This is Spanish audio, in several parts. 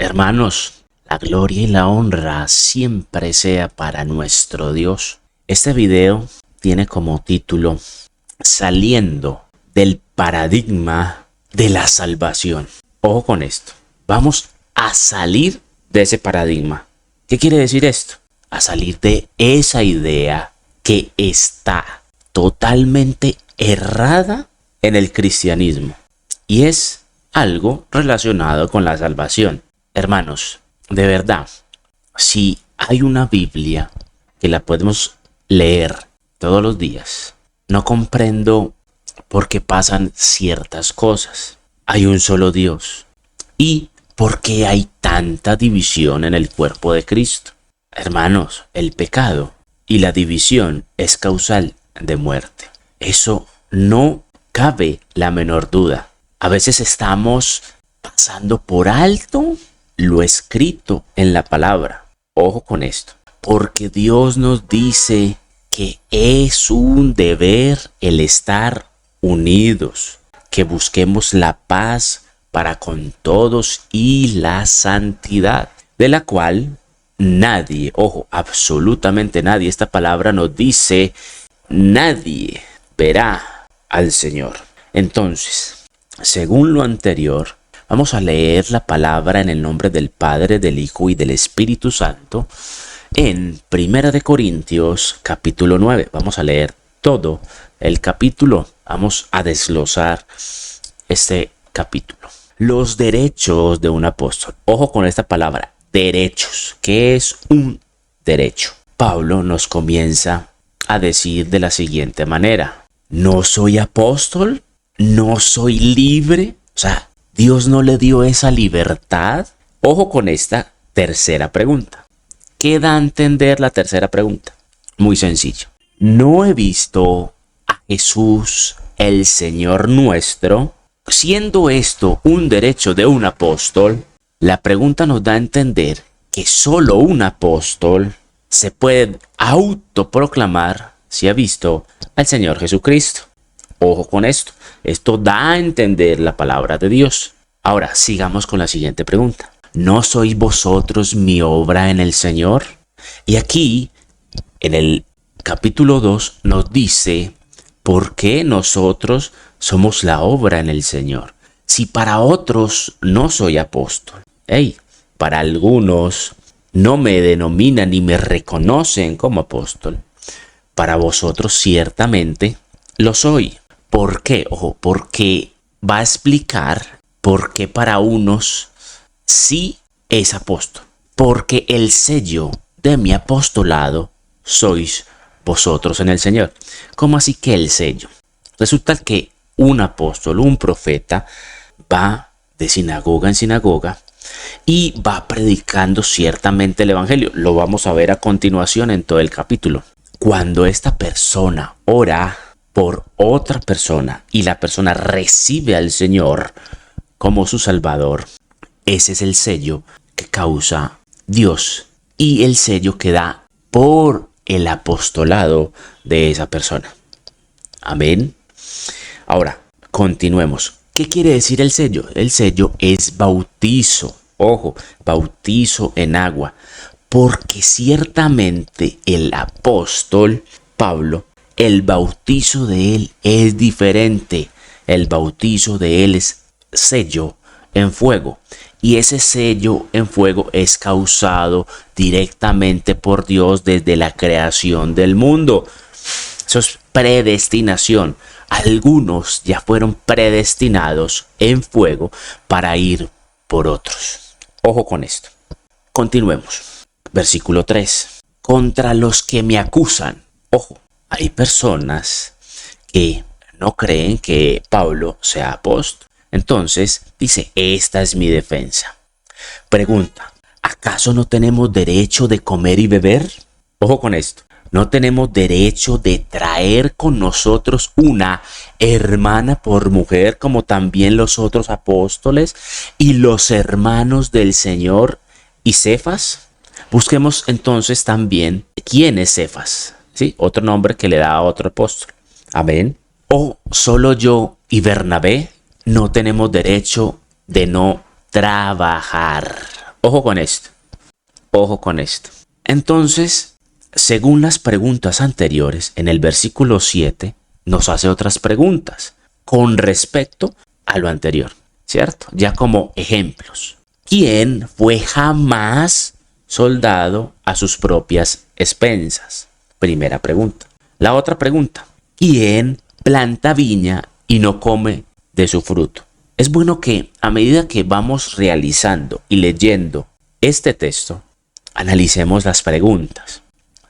Hermanos, la gloria y la honra siempre sea para nuestro Dios. Este video tiene como título Saliendo del paradigma de la salvación. Ojo con esto. Vamos a salir de ese paradigma. ¿Qué quiere decir esto? A salir de esa idea que está totalmente errada en el cristianismo. Y es algo relacionado con la salvación. Hermanos, de verdad, si hay una Biblia que la podemos leer todos los días, no comprendo por qué pasan ciertas cosas. Hay un solo Dios. ¿Y por qué hay tanta división en el cuerpo de Cristo? Hermanos, el pecado y la división es causal de muerte. Eso no cabe la menor duda. A veces estamos pasando por alto lo escrito en la palabra. Ojo con esto, porque Dios nos dice que es un deber el estar unidos, que busquemos la paz para con todos y la santidad, de la cual nadie, ojo, absolutamente nadie, esta palabra nos dice, nadie verá al Señor. Entonces, según lo anterior, vamos a leer la palabra en el nombre del Padre, del Hijo y del Espíritu Santo en 1 de Corintios capítulo 9. Vamos a leer todo el capítulo. Vamos a desglosar este capítulo. Los derechos de un apóstol. Ojo con esta palabra, derechos. ¿Qué es un derecho? Pablo nos comienza a decir de la siguiente manera: ¿no soy apóstol? ¿No soy libre? O sea, ¿Dios no le dio esa libertad? Ojo con esta tercera pregunta. ¿Qué da a entender la tercera pregunta? Muy sencillo. No he visto a Jesús, el Señor nuestro. Siendo esto un derecho de un apóstol, la pregunta nos da a entender que solo un apóstol se puede autoproclamar si ha visto al Señor Jesucristo. Ojo con esto. Esto da a entender la palabra de Dios. Ahora, sigamos con la siguiente pregunta. ¿No sois vosotros mi obra en el Señor? Y aquí, en el capítulo 2, nos dice por qué nosotros somos la obra en el Señor. Si para otros no soy apóstol, para algunos no me denominan ni me reconocen como apóstol, para vosotros ciertamente lo soy. ¿Por qué? Ojo, porque va a explicar por qué para unos sí es apóstol. Porque el sello de mi apostolado sois vosotros en el Señor. ¿Cómo así que el sello? Resulta que un apóstol, un profeta, va de sinagoga en sinagoga y va predicando ciertamente el evangelio. Lo vamos a ver a continuación en todo el capítulo. Cuando esta persona ora por otra persona y la persona recibe al Señor como su Salvador, ese es el sello que causa Dios y el sello que da por el apostolado de esa persona. Amén. Ahora, continuemos. ¿Qué quiere decir el sello? El sello es bautizo. Ojo, bautizo en agua. Porque ciertamente el apóstol Pablo, el bautizo de él es diferente. El bautizo de él es sello en fuego. Y ese sello en fuego es causado directamente por Dios desde la creación del mundo. Eso es predestinación. Algunos ya fueron predestinados en fuego para ir por otros. Ojo con esto. Continuemos. Versículo 3. Contra los que me acusan. Ojo. Hay personas que no creen que Pablo sea apóstol. Entonces dice, esta es mi defensa. Pregunta, ¿acaso no tenemos derecho de comer y beber? Ojo con esto. ¿No tenemos derecho de traer con nosotros una hermana por mujer como también los otros apóstoles y los hermanos del Señor y Cefas? Busquemos entonces también quién es Cefas. ¿Sí? Otro nombre que le da a otro apóstol. Amén. ¿O solo yo y Bernabé no tenemos derecho de no trabajar? Ojo con esto. Ojo con esto. Entonces, según las preguntas anteriores, en el versículo 7 nos hace otras preguntas con respecto a lo anterior, ¿cierto? Ya como ejemplos. ¿Quién fue jamás soldado a sus propias expensas? Primera pregunta. La otra pregunta. ¿Quién planta viña y no come de su fruto? Es bueno que a medida que vamos realizando y leyendo este texto, analicemos las preguntas,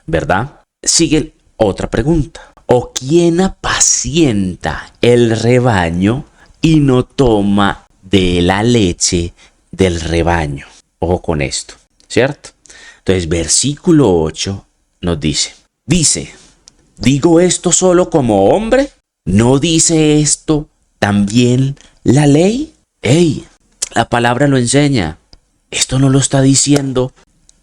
¿verdad? Sigue otra pregunta. ¿O quién apacienta el rebaño y no toma de la leche del rebaño? Ojo con esto, ¿cierto? Entonces, versículo 8 nos dice, ¿digo esto solo como hombre? ¿No dice esto también la ley? ¡Ey! La palabra lo enseña. Esto no lo está diciendo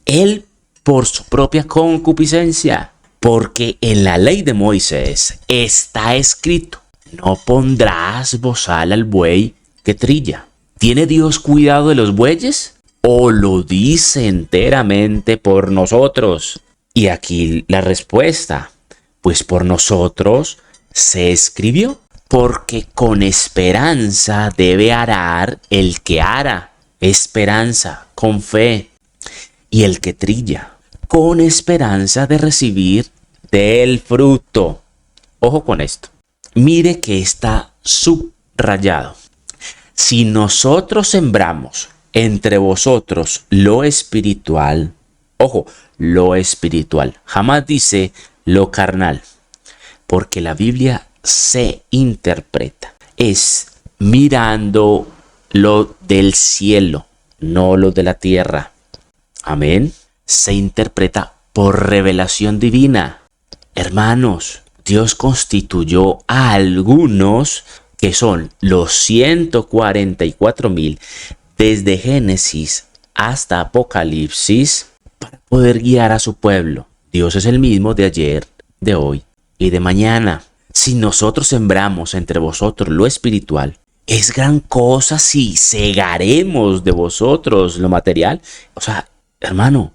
él por su propia concupiscencia, porque en la ley de Moisés está escrito, no pondrás bozal al buey que trilla. ¿Tiene Dios cuidado de los bueyes? ¿O lo dice enteramente por nosotros? Y aquí la respuesta, pues por nosotros se escribió, porque con esperanza debe arar el que ara, esperanza, con fe, y el que trilla, con esperanza de recibir del fruto. Ojo con esto. Mire que está subrayado. Si nosotros sembramos entre vosotros lo espiritual, ojo, lo espiritual, jamás dice lo carnal, porque la Biblia se interpreta, es mirando lo del cielo, no lo de la tierra. Amén. Se interpreta por revelación divina. Hermanos, Dios constituyó a algunos que son los 144,000 desde Génesis hasta Apocalipsis para poder guiar a su pueblo. Dios es el mismo de ayer, de hoy y de mañana. Si nosotros sembramos entre vosotros lo espiritual, es gran cosa si segaremos de vosotros lo material. O sea, hermano,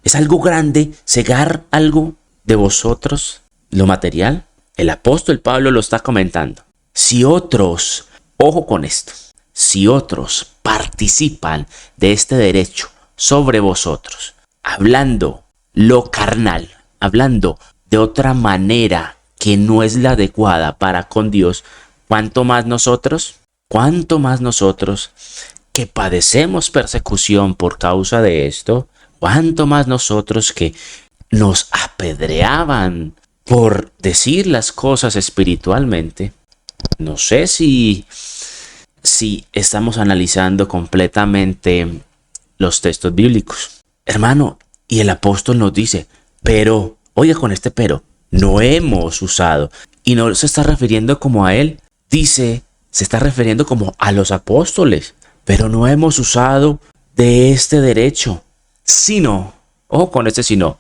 es algo grande segar algo de vosotros, lo material. El apóstol Pablo lo está comentando. Si otros, ojo con esto, si otros participan de este derecho sobre vosotros, hablando lo carnal, hablando de otra manera que no es la adecuada para con Dios, ¿cuánto más nosotros? ¿Cuánto más nosotros que padecemos persecución por causa de esto? ¿Cuánto más nosotros que nos apedreaban por decir las cosas espiritualmente? No sé si estamos analizando completamente los textos bíblicos. Hermano, y el apóstol nos dice, pero, oiga con este pero, no hemos usado. Y no se está refiriendo como a él. Dice, se está refiriendo como a los apóstoles. Pero no hemos usado de este derecho. Sino, ojo con este sino,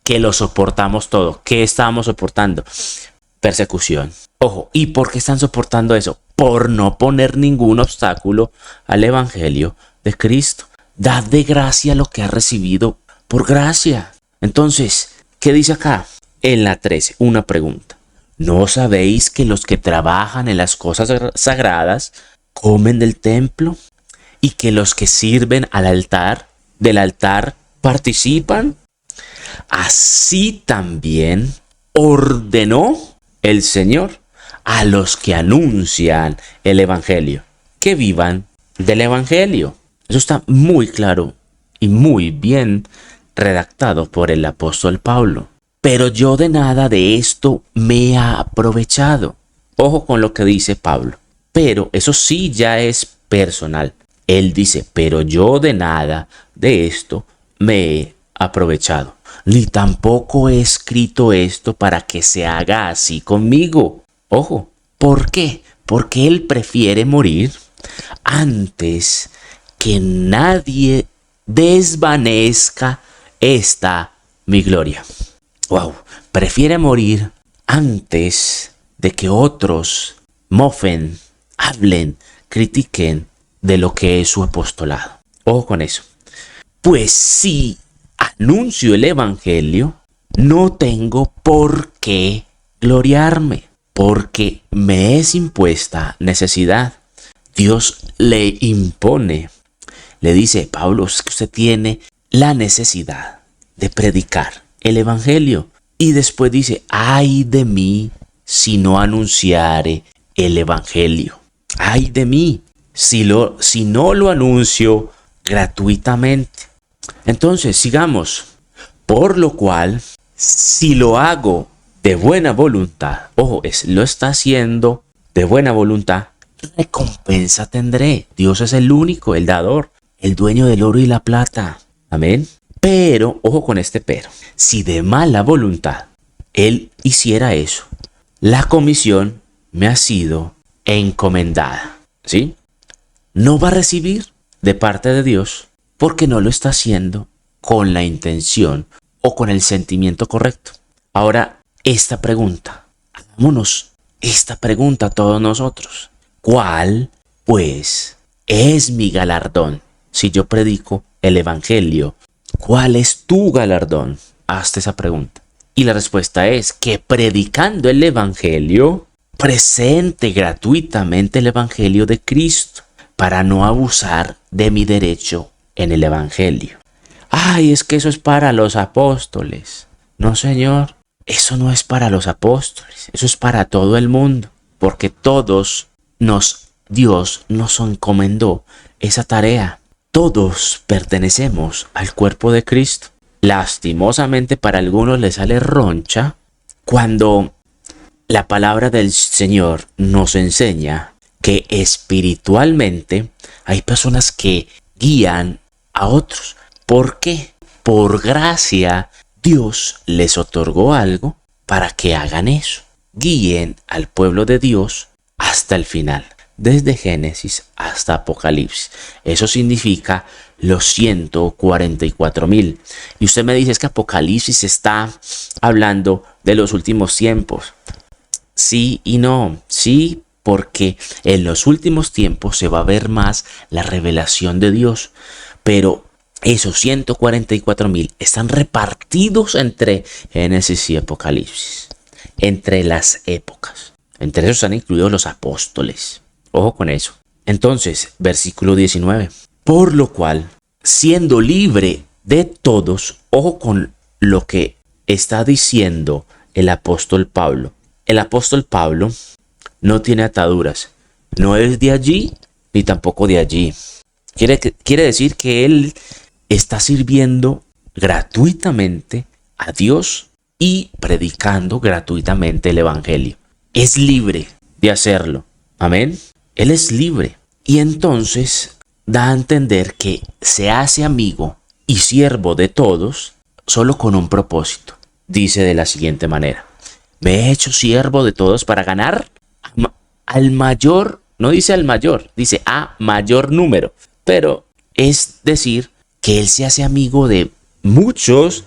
que lo soportamos todo. ¿Qué estamos soportando? Persecución. Ojo, ¿y por qué están soportando eso? Por no poner ningún obstáculo al evangelio de Cristo. Dad de gracia lo que ha recibido por gracia. Entonces, ¿qué dice acá? En la 13, una pregunta. ¿No sabéis que los que trabajan en las cosas sagradas comen del templo? ¿Y que los que sirven del altar participan? Así también ordenó el Señor a los que anuncian el evangelio, que vivan del evangelio. Eso está muy claro y muy bien redactado por el apóstol Pablo. Pero yo de nada de esto me he aprovechado. Ojo con lo que dice Pablo. Pero eso sí ya es personal. Él dice, pero yo de nada de esto me he aprovechado. Ni tampoco he escrito esto para que se haga así conmigo. Ojo, ¿por qué? Porque él prefiere morir antes que nadie desvanezca esta mi gloria. Wow, prefiere morir antes de que otros mofen, hablen, critiquen de lo que es su apostolado. Ojo con eso. Pues si anuncio el evangelio, no tengo por qué gloriarme, porque me es impuesta necesidad. Dios le impone, le dice: Pablo, es que usted tiene la necesidad de predicar el evangelio. Y después dice: ay de mí si no anunciare el evangelio. Ay de mí si no lo anuncio gratuitamente. Entonces, sigamos. Por lo cual, si lo hago de buena voluntad, ojo, lo está haciendo de buena voluntad, recompensa tendré. Dios es el único, el dador, el dueño del oro y la plata. Amén. Pero, ojo con este pero, si de mala voluntad él hiciera eso, la comisión me ha sido encomendada. ¿Sí? No va a recibir de parte de Dios porque no lo está haciendo con la intención o con el sentimiento correcto. Ahora, esta pregunta, hagámonos esta pregunta a todos nosotros. ¿Cuál, pues, es mi galardón si yo predico el evangelio? ¿Cuál es tu galardón? Hazte esa pregunta. Y la respuesta es que predicando el evangelio, presente gratuitamente el evangelio de Cristo para no abusar de mi derecho en el evangelio. Ay, es que eso es para los apóstoles. No, señor, eso no es para los apóstoles, eso es para todo el mundo, porque Dios nos encomendó esa tarea. Todos pertenecemos al cuerpo de Cristo. Lastimosamente para algunos les sale roncha cuando la palabra del Señor nos enseña que espiritualmente hay personas que guían a otros. ¿Por qué? Por gracia, Dios les otorgó algo para que hagan eso. Guíen al pueblo de Dios hasta el final, desde Génesis hasta Apocalipsis. Eso significa los 144,000. Y usted me dice: es que Apocalipsis está hablando de los últimos tiempos. Sí y no. Sí, porque en los últimos tiempos se va a ver más la revelación de Dios. Pero esos 144,000 están repartidos entre Génesis y Apocalipsis, entre las épocas. Entre esos están incluidos los apóstoles. Ojo con eso. Entonces, versículo 19. Por lo cual, siendo libre de todos, ojo con lo que está diciendo el apóstol Pablo. El apóstol Pablo no tiene ataduras. No es de allí ni tampoco de allí. Quiere decir que él está sirviendo gratuitamente a Dios y predicando gratuitamente el evangelio. Es libre de hacerlo. Amén. Él es libre. Y entonces da a entender que se hace amigo y siervo de todos solo con un propósito. Dice de la siguiente manera: me he hecho siervo de todos para ganar al mayor, no dice al mayor, dice a mayor número. Pero es decir que él se hace amigo de muchos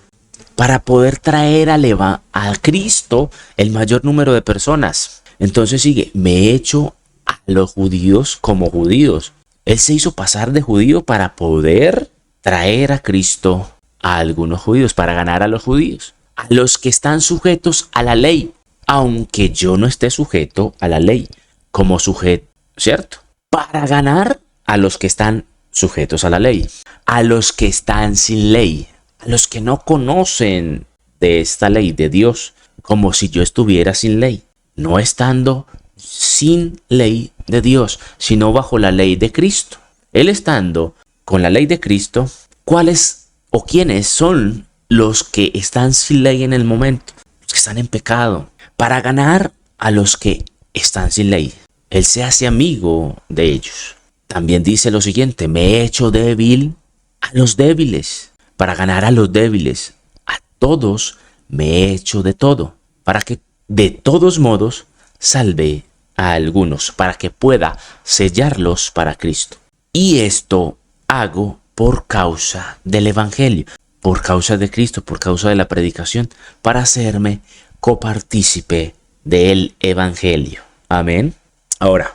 para poder traer a Cristo el mayor número de personas. Entonces sigue: me he hecho a los judíos como judíos. Él se hizo pasar de judío para poder traer a Cristo a algunos judíos, para ganar a los judíos, a los que están sujetos a la ley, aunque yo no esté sujeto a la ley como sujeto, ¿cierto? Para ganar a los que están sujetos a la ley, a los que están sin ley, a los que no conocen de esta ley de Dios, como si yo estuviera sin ley, no estando sin ley de Dios, sino bajo la ley de Cristo. Él estando con la ley de Cristo, ¿cuáles o quiénes son los que están sin ley en el momento? Los que están en pecado. Para ganar a los que están sin ley, Él se hace amigo de ellos. También dice lo siguiente: me he hecho débil a los débiles, para ganar a los débiles. A todos me he hecho de todo, para que de todos modos salve a algunos, para que pueda sellarlos para Cristo. Y esto hago por causa del evangelio, por causa de Cristo, por causa de la predicación, para hacerme copartícipe del evangelio. Amén. Ahora,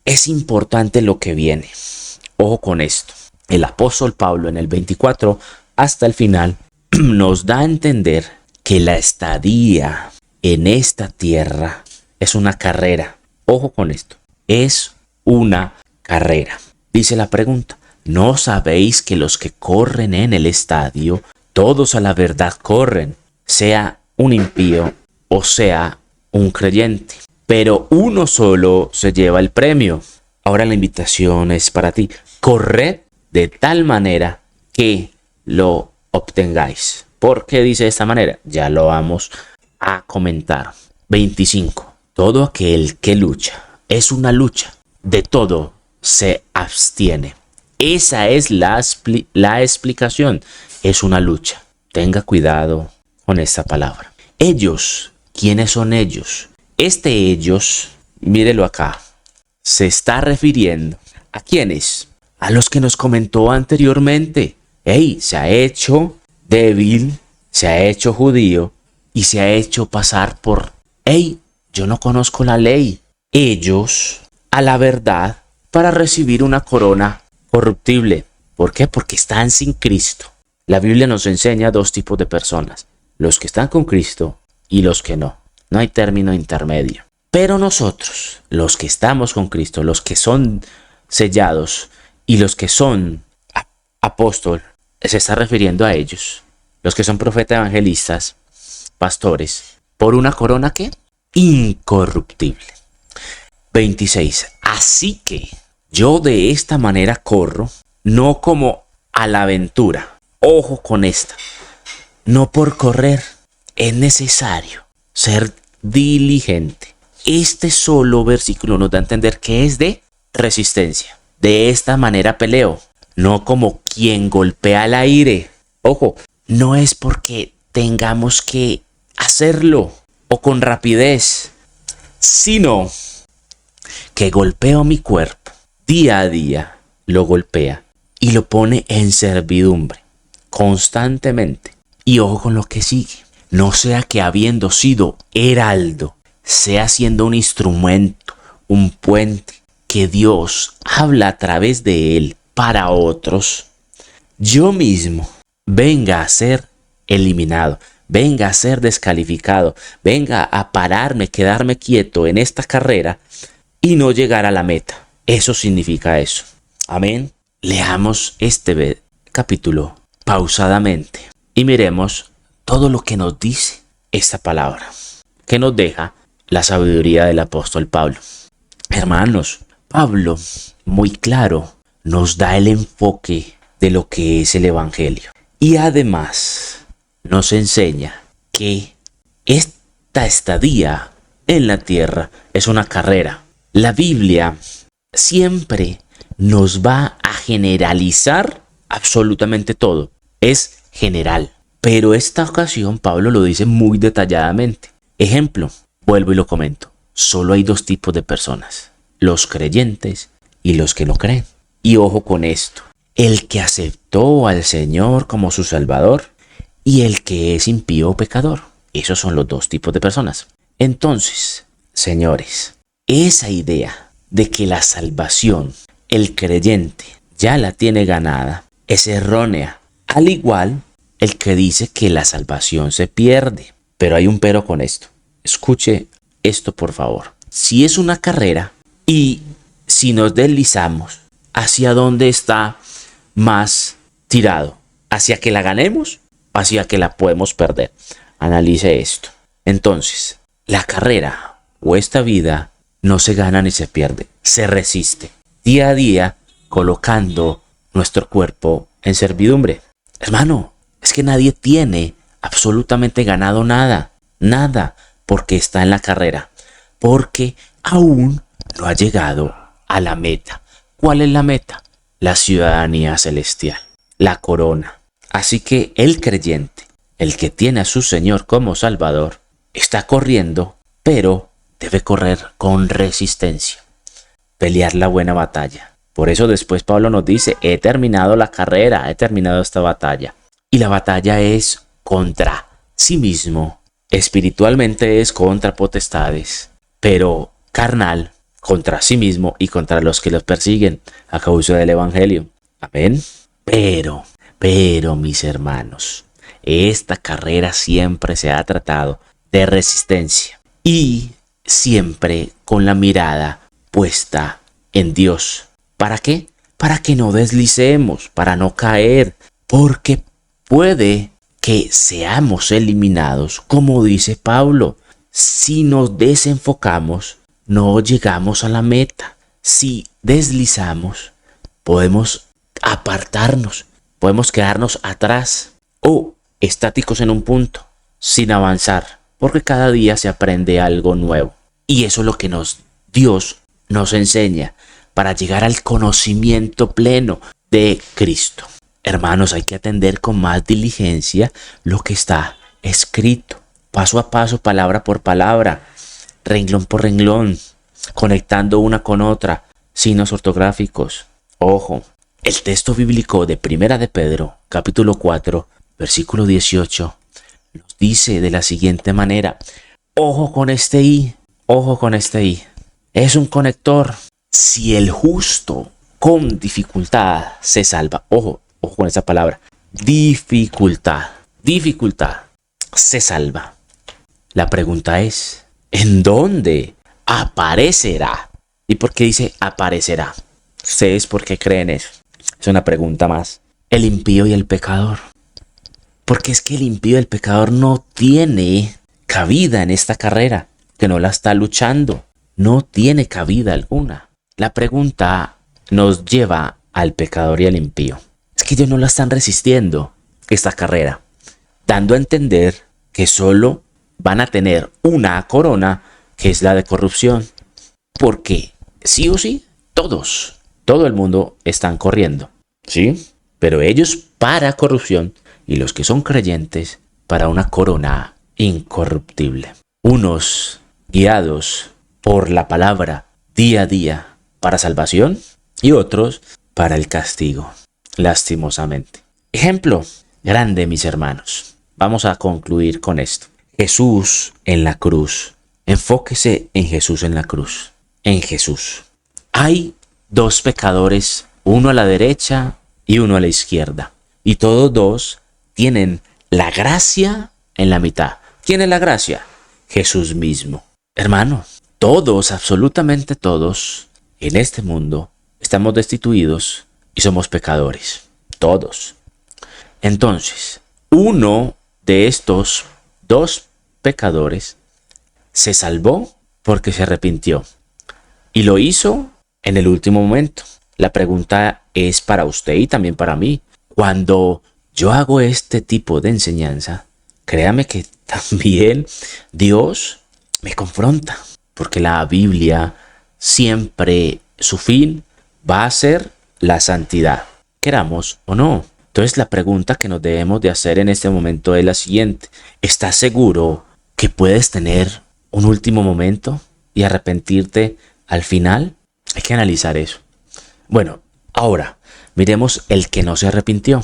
es importante lo que viene. Ojo con esto. el apóstol Pablo en el 24 hasta el final nos da a entender que la estadía en esta tierra es una carrera. Ojo con esto, es una carrera. Dice la pregunta, ¿no sabéis que los que corren en el estadio, todos a la verdad corren, sea un impío o sea un creyente? Pero uno solo se lleva el premio. Ahora la invitación es para ti. Corred de tal manera que lo obtengáis. ¿Por qué dice de esta manera? Ya lo vamos a comentar. 25. Todo aquel que lucha es una lucha. De todo se abstiene. Esa es la explicación. Es una lucha. Tenga cuidado con esta palabra. Ellos, ¿quiénes son ellos? Ellos, mírelo acá, se está refiriendo ¿a quiénes? A los que nos comentó anteriormente. Se ha hecho débil, se ha hecho judío y se ha hecho pasar por, yo no conozco la ley. Ellos, a la verdad, para recibir una corona corruptible. ¿Por qué? Porque están sin Cristo. La Biblia nos enseña dos tipos de personas, los que están con Cristo y los que no. No hay término intermedio. Pero nosotros, los que estamos con Cristo, los que son sellados y los que son apóstol, se está refiriendo a ellos, los que son profetas, evangelistas, pastores, por una corona que incorruptible. 26. Así que yo de esta manera corro, no como a la aventura. Ojo con esta. No por correr es necesario ser diligente. Este solo versículo nos da a entender que es de resistencia. De esta manera peleo, no como quien golpea al aire. Ojo, no es porque tengamos que hacerlo o con rapidez, sino que golpeo mi cuerpo día a día, lo golpea y lo pone en servidumbre constantemente. Y ojo con lo que sigue. No sea que habiendo sido heraldo, sea siendo un instrumento, un puente, que Dios habla a través de él para otros, yo mismo venga a ser eliminado, venga a ser descalificado, venga a pararme, quedarme quieto en esta carrera y no llegar a la meta. Eso significa eso. Amén. Leamos este capítulo pausadamente y miremos todo lo que nos dice esta palabra, que nos deja la sabiduría del apóstol Pablo. Hermanos, Pablo, muy claro, nos da el enfoque de lo que es el Evangelio. Y además nos enseña que esta estadía en la tierra es una carrera. La Biblia siempre nos va a generalizar absolutamente todo. Es general. Pero esta ocasión Pablo lo dice muy detalladamente. Ejemplo, vuelvo y lo comento. Solo hay dos tipos de personas. Los creyentes y los que no creen. Y ojo con esto. El que aceptó al Señor como su Salvador y el que es impío o pecador. Esos son los dos tipos de personas. Entonces, señores, esa idea de que la salvación, el creyente, ya la tiene ganada, es errónea. Al igual, el que dice que la salvación se pierde. Pero hay un pero con esto. Escuche esto, por favor. Si es una carrera y si nos deslizamos, ¿hacia dónde está más tirado? ¿Hacia que la ganemos o hacia que la podemos perder? Analice esto. Entonces, la carrera o esta vida no se gana ni se pierde. Se resiste día a día colocando nuestro cuerpo en servidumbre. Hermano, es que nadie tiene absolutamente ganado nada. Nada, porque está en la carrera. Porque aún no ha llegado a la meta. ¿Cuál es la meta? La ciudadanía celestial, la corona. Así que el creyente, el que tiene a su Señor como Salvador, está corriendo, pero debe correr con resistencia. Pelear la buena batalla. Por eso después Pablo nos dice, he terminado la carrera, he terminado esta batalla. Y la batalla es contra sí mismo. Espiritualmente es contra potestades, pero carnal contra sí mismo y contra los que los persiguen a causa del Evangelio. Amén. Pero, mis hermanos, esta carrera siempre se ha tratado de resistencia y siempre con la mirada puesta en Dios. ¿Para qué? Para que no deslicemos, para no caer, porque puede que seamos eliminados, como dice Pablo. Si nos desenfocamos, no llegamos a la meta. Si deslizamos, podemos apartarnos, podemos quedarnos atrás o estáticos en un punto, sin avanzar, porque cada día se aprende algo nuevo. Y eso es lo que Dios nos enseña para llegar al conocimiento pleno de Cristo. Hermanos, hay que atender con más diligencia lo que está escrito, paso a paso, palabra por palabra, renglón por renglón, conectando una con otra, signos ortográficos. Ojo, el texto bíblico de Primera de Pedro, capítulo 4, versículo 18, nos dice de la siguiente manera: ojo con este i, ojo con este i. Es un conector. Si el justo con dificultad se salva, ojo con esa palabra, dificultad se salva. La pregunta es, ¿en dónde aparecerá? ¿Y por qué dice aparecerá? ¿Ustedes por qué creen eso? Es una pregunta más. El impío y el pecador. Porque es que el impío y el pecador no tiene cabida en esta carrera, que no la está luchando. No tiene cabida alguna. La pregunta nos lleva al pecador y al impío. Es que ellos no la están resistiendo, esta carrera, dando a entender que solo van a tener una corona, que es la de corrupción. Porque sí o sí, todo el mundo están corriendo, ¿sí? Pero ellos para corrupción y los que son creyentes para una corona incorruptible. Unos guiados por la palabra día a día para salvación y otros para el castigo, lastimosamente. Ejemplo grande, mis hermanos. Vamos a concluir con esto. Jesús en la cruz. Enfóquese en Jesús en la cruz. En Jesús. Hay dos pecadores, uno a la derecha y uno a la izquierda. Y todos dos tienen la gracia en la mitad. ¿Quién es la gracia? Jesús mismo. Hermano, todos, absolutamente todos, en este mundo estamos destituidos y somos pecadores. Todos. Entonces, uno de estos dos pecadores se salvó porque se arrepintió. Y lo hizo en el último momento. La pregunta es para usted y también para mí. Cuando yo hago este tipo de enseñanza, créame que también Dios me confronta. Porque la Biblia siempre su fin va a ser la santidad, queramos o no. Entonces la pregunta que nos debemos de hacer en este momento es la siguiente. ¿Estás seguro que puedes tener un último momento y arrepentirte al final? Hay que analizar eso. Bueno, ahora miremos el que no se arrepintió.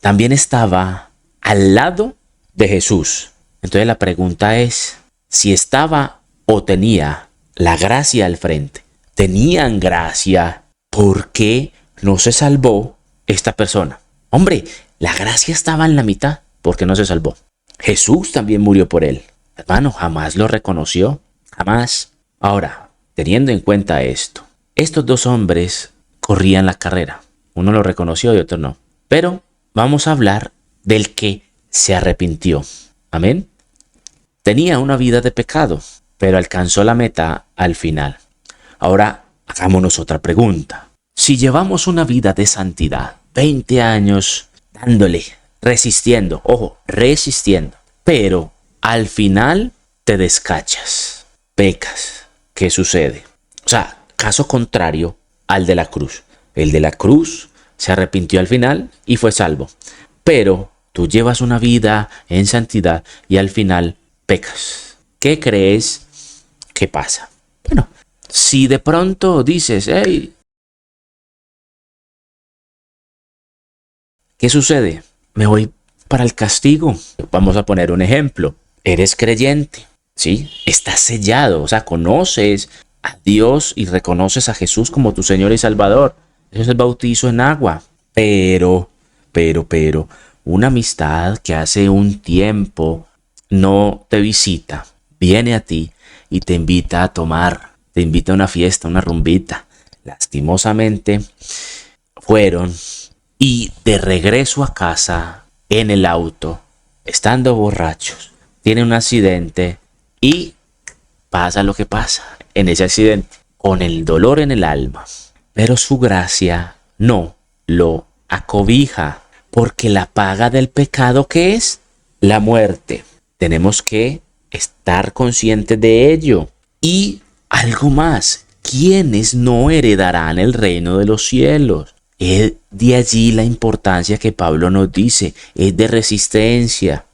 También estaba al lado de Jesús. Entonces la pregunta es, si estaba o tenía la gracia al frente, tenían gracia, ¿por qué no se salvó esta persona? Hombre, la gracia estaba en la mitad, ¿por qué no se salvó? Jesús también murió por él. Hermano, jamás lo reconoció, jamás. Ahora, teniendo en cuenta esto, estos dos hombres corrían la carrera. Uno lo reconoció y otro no. Pero vamos a hablar del que se arrepintió. Amén. Tenía una vida de pecado, pero alcanzó la meta al final. Ahora, hagámonos otra pregunta. Si llevamos una vida de santidad, 20 años dándole, resistiendo, pero al final te descachas, pecas, ¿qué sucede? O sea, caso contrario al de la cruz. El de la cruz se arrepintió al final y fue salvo. Pero tú llevas una vida en santidad y al final pecas. ¿Qué crees que pasa? Bueno, si de pronto dices, hey, ¿qué sucede? Me voy para el castigo. Vamos a poner un ejemplo. Eres creyente, ¿sí? Estás sellado, o sea, conoces a Dios y reconoces a Jesús como tu Señor y Salvador. Eso es el bautizo en agua. Pero, una amistad que hace un tiempo no te visita, viene a ti y te invita a tomar, te invita a una fiesta, una rumbita. Lastimosamente fueron y de regreso a casa en el auto, estando borrachos, tiene un accidente y pasa lo que pasa en ese accidente, con el dolor en el alma. Pero su gracia no lo acobija, porque la paga del pecado, ¿qué es? La muerte. Tenemos que estar conscientes de ello. Y algo más, ¿quiénes no heredarán el reino de los cielos? Es de allí la importancia que Pablo nos dice, es de resistencia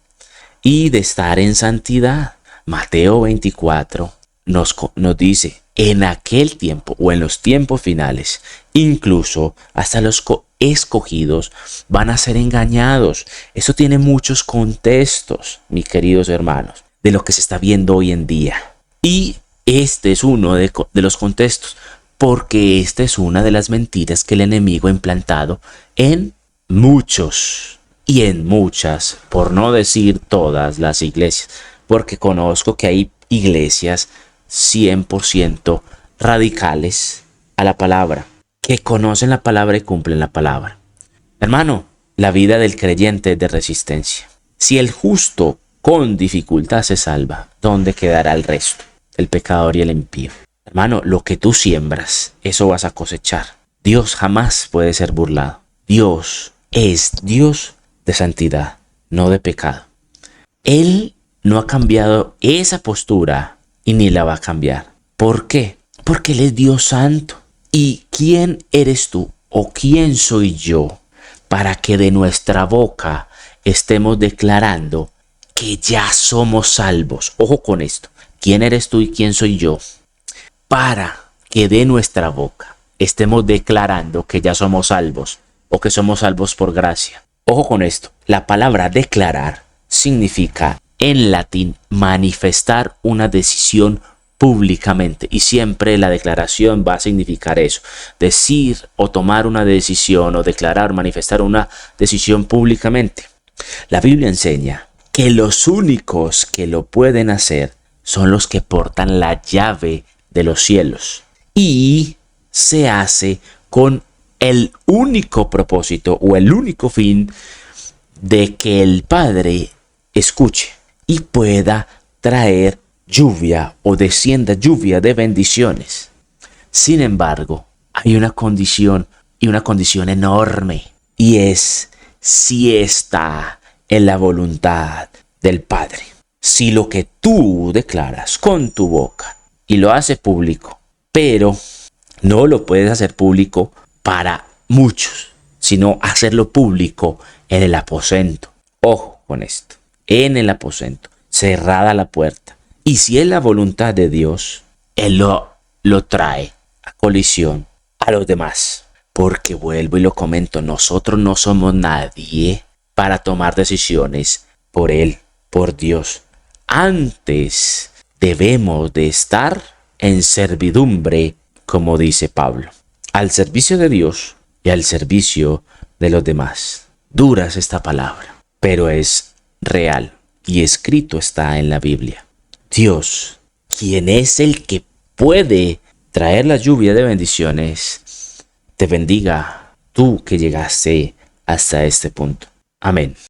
y de estar en santidad. Mateo 24 nos dice, en aquel tiempo o en los tiempos finales, incluso hasta los escogidos van a ser engañados. Eso tiene muchos contextos, mis queridos hermanos, de lo que se está viendo hoy en día. Y este es uno de los contextos, porque esta es una de las mentiras que el enemigo ha implantado en muchos y en muchas, por no decir todas las iglesias, porque conozco que hay iglesias 100% radicales a la palabra, que conocen la palabra y cumplen la palabra. Hermano, la vida del creyente es de resistencia. Si el justo con dificultad se salva, ¿dónde quedará el resto? El pecador y el impío. Hermano, lo que tú siembras, eso vas a cosechar. Dios jamás puede ser burlado. Dios es Dios de santidad, no de pecado. Él no ha cambiado esa postura y ni la va a cambiar. ¿Por qué? Porque Él es Dios santo. ¿Y quién eres tú o quién soy yo para que de nuestra boca estemos declarando que ya somos salvos? Ojo con esto. ¿Quién eres tú y quién soy yo para que de nuestra boca estemos declarando que ya somos salvos o que somos salvos por gracia? Ojo con esto. La palabra declarar significa en latín manifestar una decisión públicamente, y siempre la declaración va a significar eso, decir o tomar una decisión o declarar, manifestar una decisión públicamente. La Biblia enseña que los únicos que lo pueden hacer son los que portan la llave de los cielos, y se hace con el único propósito o el único fin de que el Padre escuche y pueda traer lluvia o descienda lluvia de bendiciones. Sin embargo, hay una condición, y una condición enorme, y es si está en la voluntad del Padre. Si lo que tú declaras con tu boca y lo haces público, pero no lo puedes hacer público para muchos, sino hacerlo público en el aposento. Ojo con esto, en el aposento, cerrada la puerta. Y si es la voluntad de Dios, Él lo trae a colisión a los demás. Porque vuelvo y lo comento, nosotros no somos nadie para tomar decisiones por Él, por Dios. Antes debemos de estar en servidumbre, como dice Pablo, al servicio de Dios y al servicio de los demás. Dura es esta palabra, pero es real y escrito está en la Biblia. Dios, quien es el que puede traer la lluvia de bendiciones, te bendiga tú que llegaste hasta este punto. Amén.